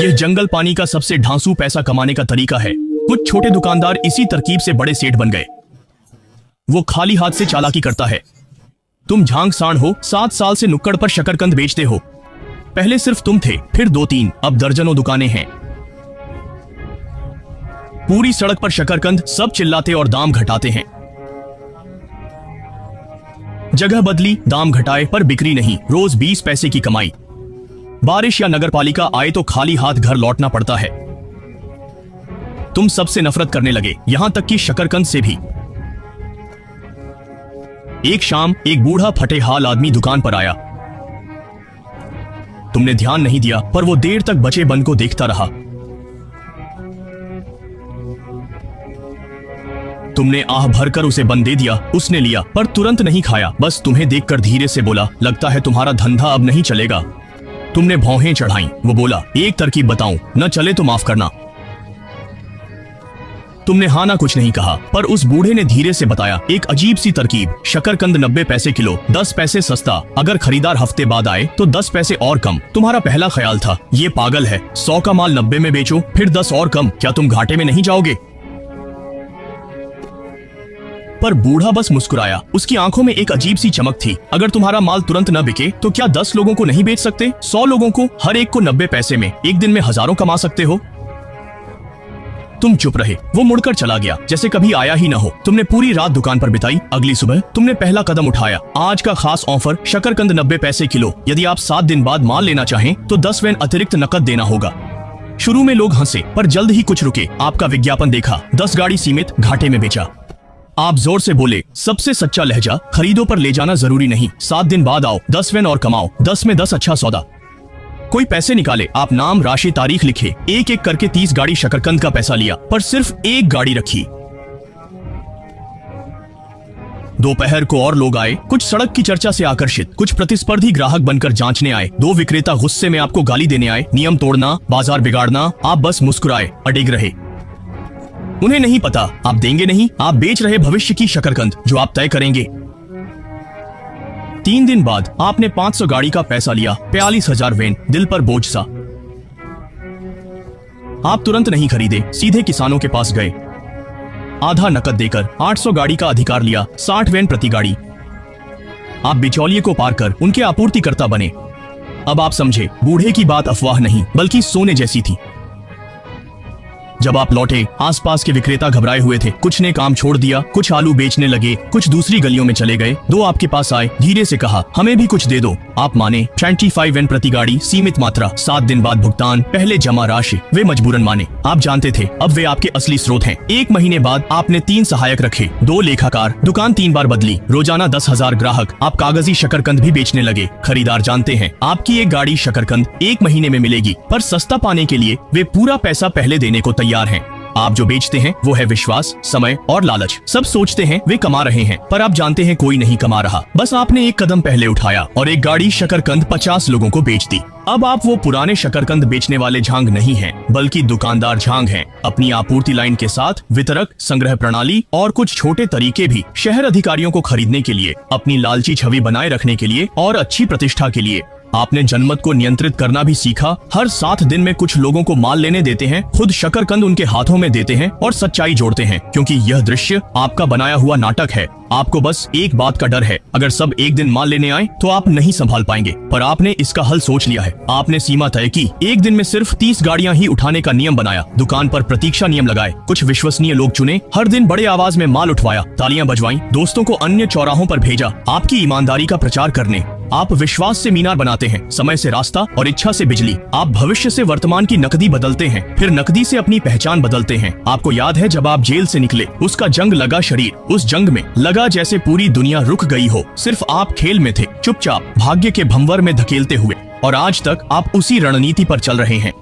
यह जंगल पानी का सबसे ढांसू पैसा कमाने का तरीका है। कुछ छोटे दुकानदार इसी तरकीब से बड़े सेठ बन गए। वो खाली हाथ से चालाकी करता है। तुम झांग सांड हो, 7 साल से नुक्कड़ पर शकरकंद बेचते हो। पहले सिर्फ तुम थे, फिर 2-3, अब दर्जनों दुकानें हैं। पूरी सड़क पर शकरकंद, सब चिल्लाते और दाम घटाते हैं। जगह बदली, दाम घटाए, पर बिक्री नहीं। रोज 20 पैसे की कमाई। बारिश या नगर पालिका आए तो खाली हाथ घर लौटना पड़ता है। तुम सबसे नफरत करने लगे, यहां तक कि शकरकंद से भी। एक शाम एक बूढ़ा फटे हाल आदमी दुकान पर आया। तुमने ध्यान नहीं दिया, पर वो देर तक बचे बंद को देखता रहा। तुमने आह भरकर उसे बंद दे दिया। उसने लिया, पर तुरंत नहीं खाया। बस तुम्हें देखकर धीरे से बोला, लगता है तुम्हारा धंधा अब नहीं चलेगा। तुमने भौहें चढ़ाई। वो बोला, एक तरकीब बताऊं, न चले तो माफ करना। तुमने हाँ ना कुछ नहीं कहा, पर उस बूढ़े ने धीरे से बताया, एक अजीब सी तरकीब। शकरकंद 90 पैसे किलो, 10 पैसे सस्ता। अगर खरीदार हफ्ते बाद आए तो 10 पैसे और कम। तुम्हारा पहला ख्याल था, ये पागल है, 100 का माल 90 में बेचो, फिर 10 और कम। क्या तुम घाटे में नहीं जाओगे? पर बूढ़ा बस मुस्कुराया। उसकी आंखों में एक अजीब सी चमक थी। अगर तुम्हारा माल तुरंत न बिके तो क्या 10 लोगों को नहीं बेच सकते? 100 लोगों को, हर एक को 90 पैसे में, एक दिन में हजारों कमा सकते हो। तुम चुप रहे। वो मुड़कर चला गया, जैसे कभी आया ही न हो। तुमने पूरी रात दुकान पर बिताई। अगली सुबह तुमने पहला कदम उठाया। आज का खास ऑफर, शकरकंद 90 पैसे किलो। यदि आप 7 दिन बाद माल लेना चाहें तो 10 वें अतिरिक्त नकद देना होगा। शुरू में लोग हंसे, पर जल्द ही कुछ रुके। आपका विज्ञापन देखा, 10 गाड़ी सीमित, घाटे में बेचा। आप जोर से बोले, सबसे सच्चा लहजा, खरीदो पर ले जाना जरूरी नहीं। 7 दिन बाद आओ, 10 वें और कमाओ। 10 में 10 अच्छा सौदा। कोई पैसे निकाले, आप नाम, राशि, तारीख लिखे। एक एक करके 30 गाड़ी शकरकंद का पैसा लिया, पर सिर्फ एक गाड़ी रखी। दोपहर को और लोग आए। कुछ सड़क की चर्चा से आकर्षित, कुछ प्रतिस्पर्धी ग्राहक बनकर जांचने आए। 2 विक्रेता गुस्से में आपको गाली देने आए। नियम तोड़ना, बाजार बिगाड़ना। आप बस मुस्कुराए, अडिग रहे। उन्हें नहीं पता, आप देंगे नहीं। आप बेच रहे भविष्य की शकरकंद, जो आप तय करेंगे। 3 दिन बाद आपने 500 गाड़ी का पैसा लिया, 42,000 वेन। दिल पर बोझ सा। आप तुरंत नहीं खरीदे, सीधे किसानों के पास गए। आधा नकद देकर 800 गाड़ी का अधिकार लिया, 60 वेन प्रति गाड़ी। आप बिचौलिए को पार कर उनके आपूर्तिकर्ता बने। अब आप समझे, बूढ़े की बात अफवाह नहीं, बल्कि सोने जैसी थी। जब आप लौटे, आसपास के विक्रेता घबराए हुए थे। कुछ ने काम छोड़ दिया, कुछ आलू बेचने लगे, कुछ दूसरी गलियों में चले गए। 2 आपके पास आए, धीरे से कहा, हमें भी कुछ दे दो। आप माने। 25 वेन प्रति गाड़ी, सीमित मात्रा, 7 दिन बाद भुगतान, पहले जमा राशि। वे मजबूरन माने। आप जानते थे, अब वे आपके असली स्रोत हैं। 1 महीने बाद आपने 3 सहायक रखे, 2 लेखाकार। दुकान 3 बार बदली, रोजाना 10,000 ग्राहक। आप कागजी शकरकंद भी बेचने लगे। खरीदार जानते हैं, आपकी एक गाड़ी शकरकंद 1 महीने में मिलेगी, पर सस्ता पाने के लिए वे पूरा पैसा पहले देने को तैयार हैं। आप जो बेचते हैं वो है विश्वास, समय और लालच। सब सोचते हैं वे कमा रहे हैं, पर आप जानते हैं कोई नहीं कमा रहा। बस आपने एक कदम पहले उठाया और एक गाड़ी शकरकंद 50 लोगों को बेच दी। अब आप वो पुराने शकरकंद बेचने वाले झांग नहीं हैं, बल्कि दुकानदार झांग हैं। अपनी आपूर्ति लाइन के साथ वितरक, संग्रह प्रणाली और कुछ छोटे तरीके भी, शहर अधिकारियों को खरीदने के लिए, अपनी लालची छवि बनाए रखने के लिए और अच्छी प्रतिष्ठा के लिए। आपने जनमत को नियंत्रित करना भी सीखा। हर 7 दिन में कुछ लोगों को माल लेने देते हैं, खुद शकरकंद उनके हाथों में देते हैं और सच्चाई जोड़ते हैं, क्योंकि यह दृश्य आपका बनाया हुआ नाटक है। आपको बस एक बात का डर है, अगर सब एक दिन माल लेने आए तो आप नहीं संभाल पाएंगे। पर आपने इसका हल सोच लिया है। आपने सीमा तय की, एक दिन में सिर्फ 30 गाड़ियां ही उठाने का नियम बनाया। दुकान पर प्रतीक्षा नियम लगाए, कुछ विश्वसनीय लोग चुने, हर दिन बड़े आवाज में माल उठवाया, तालियां बजवाई, दोस्तों को अन्य चौराहों पर भेजा, आपकी ईमानदारी का प्रचार करने। आप विश्वास से मीनार बनाते हैं, समय से रास्ता और इच्छा से बिजली। आप भविष्य से वर्तमान की नकदी बदलते हैं, फिर नकदी से अपनी पहचान बदलते हैं। आपको याद है जब आप जेल से निकले, उसका जंग लगा शरीर। उस जंग में लगा जैसे पूरी दुनिया रुक गई हो, सिर्फ आप खेल में थे, चुपचाप, भाग्य के भंवर में धकेलते हुए। और आज तक आप उसी रणनीति पर चल रहे हैं।